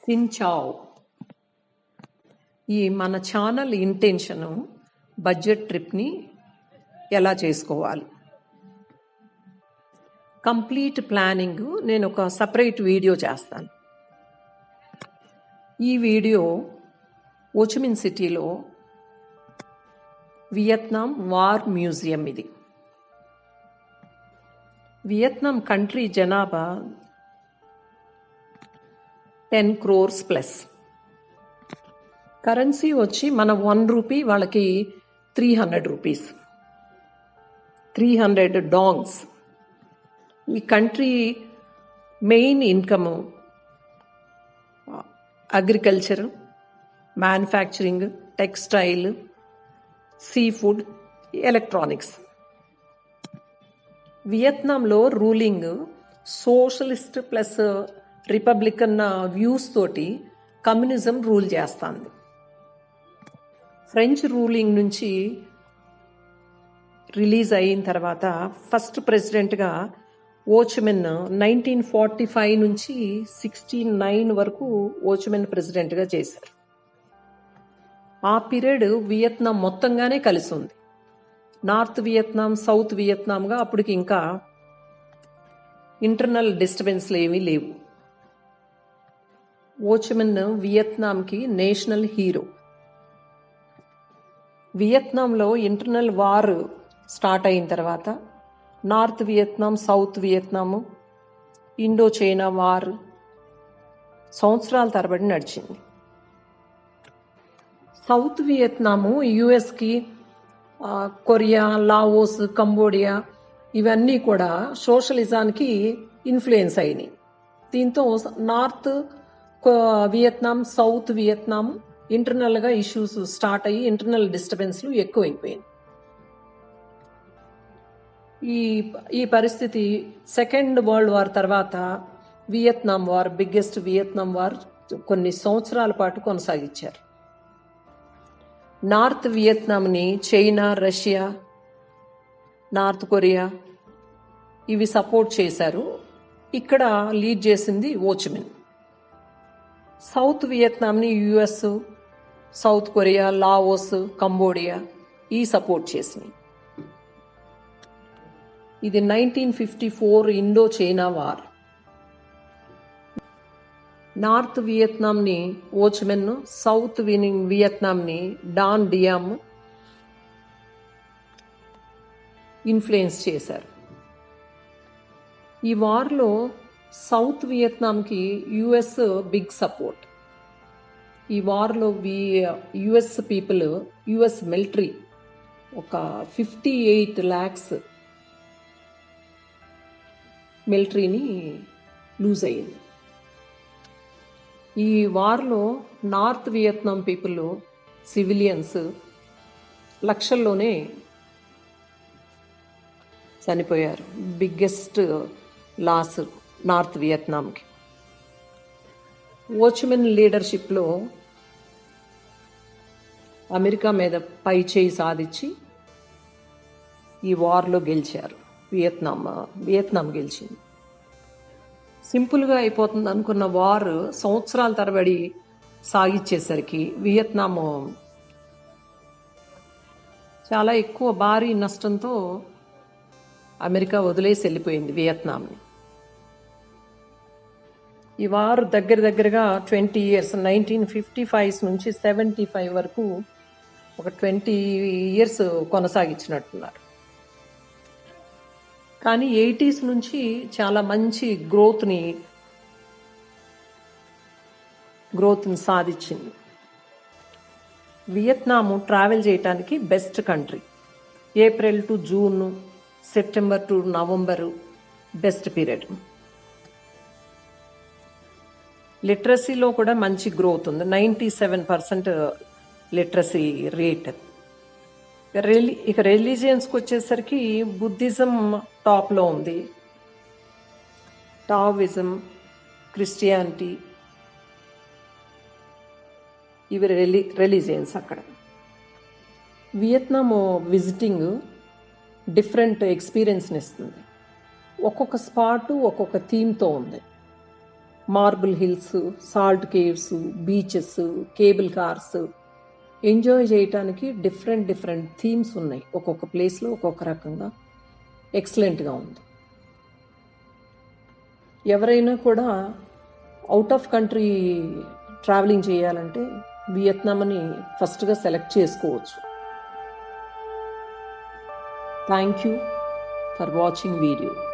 సించావ్. ఈ మన channel intention budget ట్రిప్ని ఎలా చేసుకోవాలి, కంప్లీట్ ప్లానింగ్ నేను ఒక సపరేట్ వీడియో చేస్తాను. ఈ వీడియో హోచిమిన్ సిటీలో వియత్నాం వార్ మ్యూజియం. ఇది వియత్నాం కంట్రీ జనాభా 10 crores ప్లస్. కరెన్సీ వచ్చి మన 1 రూపీ వాళ్ళకి 300 రూపీస్, 300 డాంగ్స్. ఈ country main income agriculture, manufacturing, textile, sea food, electronics. వియత్నాంలో ruling socialist plus republican views తోటి కమ్యూనిజం రూల్ చేస్తుంది. ఫ్రెంచ్ రూలింగ్ నుంచి రిలీజ్ అయిన తర్వాత ఫస్ట్ ప్రెసిడెంట్గా హోచిమిన్ 1945 నుంచి 69 వరకు హోచిమిన్ ప్రెసిడెంట్గా చేశారు. ఆ పీరియడ్ వియత్నాం మొత్తంగానే కలిసి ఉంది. నార్త్ వియత్నాం, సౌత్ వియత్నాంగా అప్పటికి ఇంకా ఇంటర్నల్ డిస్టర్బెన్స్లు ఏమీ లేవు. హోచిమిన్ వియత్నాంకి నేషనల్ హీరో. వియత్నాంలో ఇంటర్నల్ వార్ స్టార్ట్ అయిన తర్వాత North Vietnam, South Vietnam, Indo China war సంవత్సరాల తరబడి నడిచింది. సౌత్ వియత్నాము యుఎస్కి, కొరియా, లావోస్, కంబోడియా ఇవన్నీ కూడా సోషలిజానికి ఇన్ఫ్లుయెన్స్ అయినాయి. దీంతో నార్త్ వియత్నాం, సౌత్ వియత్నాం ఇంటర్నల్గా ఇష్యూస్ స్టార్ట్ అయ్యి ఇంటర్నల్ డిస్టర్బెన్స్లు ఎక్కువైపోయాయి. ఈ పరిస్థితి సెకండ్ వరల్డ్ వార్ తర్వాత Vietnam war, biggest Vietnam war కొన్ని సంవత్సరాల పాటు కొనసాగించారు. నార్త్ వియత్నాంని చైనా, రష్యా, నార్త్ కొరియా ఇవి సపోర్ట్ చేశారు. ఇక్కడ లీడ్ చేసింది హోచిమిన్. సౌత్ వియత్నాంని US, South Korea, Laos, Cambodia ఈ సపోర్ట్ చేసినాయి. ఇది 1954 ఇండో చైనా వార్. నార్త్ వియత్నాంని హోచిమిన్, సౌత్ వియత్నాంని డాన్ డియామ్ ఇన్ఫ్లుయెన్స్ చేశారు. ఈ వార్లో సౌత్ వియత్నాంకి యుఎస్ బిగ్ సపోర్ట్. ఈ వార్లో యుఎస్ పీపుల్, యుఎస్ మిలిటరీ ఒక 58 lakhs మిలిటరీని లూజ్ అయ్యింది. ఈ వార్లో నార్త్ వియత్నాం పీపుల్, సివిలియన్స్ లక్షల్లోనే చనిపోయారు. బిగ్గెస్ట్ లాస్ నార్త్ వియత్నాంకి. హోచిమిన్ లీడర్షిప్లో అమెరికా మీద పై చేయి సాధించి ఈ వార్లో గెలిచారు. వియత్నాం గెలిచింది. సింపుల్గా అయిపోతుంది అనుకున్న వార్ సంవత్సరాల తరబడి సాగిచ్చేసరికి వియత్నాము చాలా ఎక్కువ భారీ నష్టంతో అమెరికా వదిలేసి వెళ్ళిపోయింది వియత్నాంని. ఈ వారు దగ్గరగా 20 years, 1955 నుంచి 75 వరకు ఒక 20 years కొనసాగించినట్టున్నారు. కానీ 80s నుంచి చాలా మంచి గ్రోత్ని సాధించింది. వియత్నాము ట్రావెల్ చేయడానికి best country. April to June, September to November best period. లిటరసీలో కూడా మంచి గ్రోత్ ఉంది, 97% లిటరసీ రేట్. ఇక రిలీజియన్స్కి వచ్చేసరికి బుద్ధిజం టాప్లో ఉంది, టావిజం, క్రిస్టియానిటీ ఇవి రిలీజియన్స్ అక్కడ. వియత్నాం విజిటింగ్ డిఫరెంట్ ఎక్స్పీరియన్స్ని ఇస్తుంది. ఒక్కొక్క స్పాటు ఒక్కొక్క థీమ్తో ఉంది. Marble hills, salt caves, beaches, cable cars enjoy చేయటానికి డిఫరెంట్ థీమ్స్ ఉన్నాయి. ఒక్కొక్క ప్లేస్లో ఒక్కొక్క రకంగా ఎక్సలెంట్గా ఉంది. ఎవరైనా కూడా అవుట్ ఆఫ్ కంట్రీ ట్రావెలింగ్ చేయాలంటే వియత్నాంని ఫస్ట్గా సెలెక్ట్ చేసుకోవచ్చు. Thank you for watching video.